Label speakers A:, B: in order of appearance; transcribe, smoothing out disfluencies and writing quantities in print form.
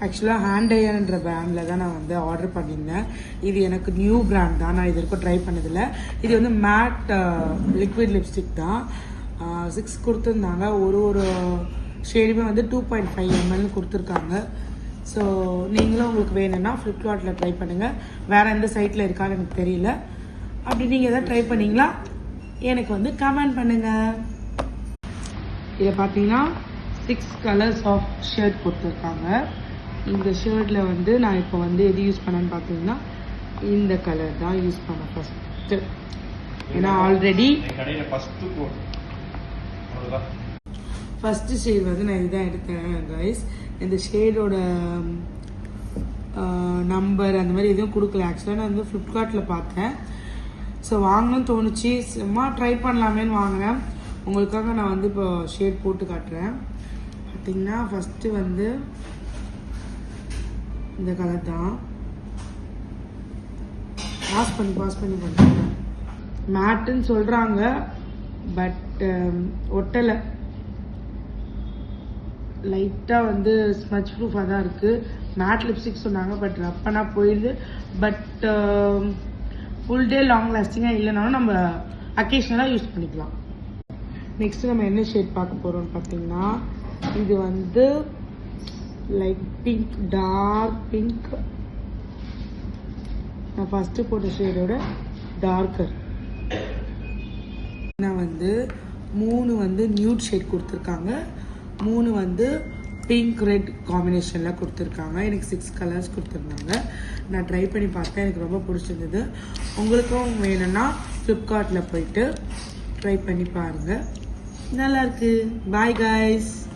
A: ஆக்சுவலாக ஹேண்டையர்ன்ற பிராண்டில் தான் நான் வந்து ஆர்டர் பண்ணியிருந்தேன். இது எனக்கு நியூ பிராண்ட் தான், நான் இது வரைக்கும் ட்ரை பண்ணதில்லை. இது வந்து மேட் லிக்விட் லிப்ஸ்டிக் தான். 6 கொடுத்துருந்தாங்க. ஒரு ஷேடுமே வந்து 2.5 ml கொடுத்துருக்காங்க. ஸோ நீங்களும் உங்களுக்கு வேணும்னா ஃப்ளிப்கார்ட்டில் ட்ரை பண்ணுங்கள். வேறு எந்த சைட்டில் இருக்கான்னு எனக்கு தெரியல. அப்படி நீங்கள் எதாவது ட்ரை பண்ணிங்களா எனக்கு வந்து கமெண்ட் பண்ணுங்கள். இதை பார்த்தீங்கன்னா 6 கலர்ஸ் ஆஃப் ஷர்ட் கொடுத்துருக்காங்க. இந்த ஷர்ட்டில் வந்து நான் இப்போ வந்து எது யூஸ் பண்ணேன்னு பார்த்தீங்கன்னா இந்த கலர் தான் யூஸ் பண்ணேன் ஃபஸ்ட்டு. ஏன்னா ஆல்ரெடி ஃபஸ்ட்டு ஷேட் வந்து நான் இதுதான் எடுத்தேன் கைஸ். இந்த ஷேடோட நம்பர் அந்த மாதிரி எதுவும் கொடுக்கல. ஆக்சுவலாக நான் வந்து ஃப்ளிப்கார்ட்டில் பார்த்தேன். ஸோ வாங்கணும்னு தோணுச்சு, சும்மா ட்ரை பண்ணலாமேன்னு வாங்கினேன். உங்களுக்காக நான் வந்து இப்போ ஷேட் போட்டு காட்டுறேன். பார்த்தீங்கன்னா ஃபஸ்ட்டு வந்து இந்த கலர் தான். பாஸ் பண்ணி பண்ணுறேன். மேட்டுன்னு சொல்கிறாங்க, பட் ஒட்டலை. லைட்டாக வந்து ஸ்மச் ப்ரூஃபாக தான் இருக்குது. மேட் லிப்ஸ்டிக் சொன்னாங்க, பட் ரப் பண்ணால் போயிடுது. பட் ஃபுல் டே லாங் லாஸ்டிங்காக இல்லைனாலும் நம்ம அக்கேஷ்னலாக யூஸ் பண்ணிக்கலாம். நெக்ஸ்ட்டு நம்ம என்ன ஷேட் பார்க்க போகிறோம்னு பார்த்தீங்கன்னா இது வந்து லைட் பிங்க், டார்க் பிங்க். நான் ஃபஸ்ட்டு போட்ட ஷேடோட டார்க்கர். நான் வந்து 3 வந்து நியூட் ஷேட் கொடுத்துருக்காங்க, 3 வந்து பிங்க் ரெட் காம்பினேஷனில் கொடுத்துருக்காங்க. எனக்கு 6 கலர்ஸ் கொடுத்துருந்தாங்க. நான் ட்ரை பண்ணி பார்த்தேன், எனக்கு ரொம்ப பிடிச்சிருந்தது. உங்களுக்கும் வேணும்னா ஃப்ளிப்கார்ட்டில் போயிட்டு ட்ரை பண்ணி பாருங்கள், நல்லாயிருக்கு. Bye guys.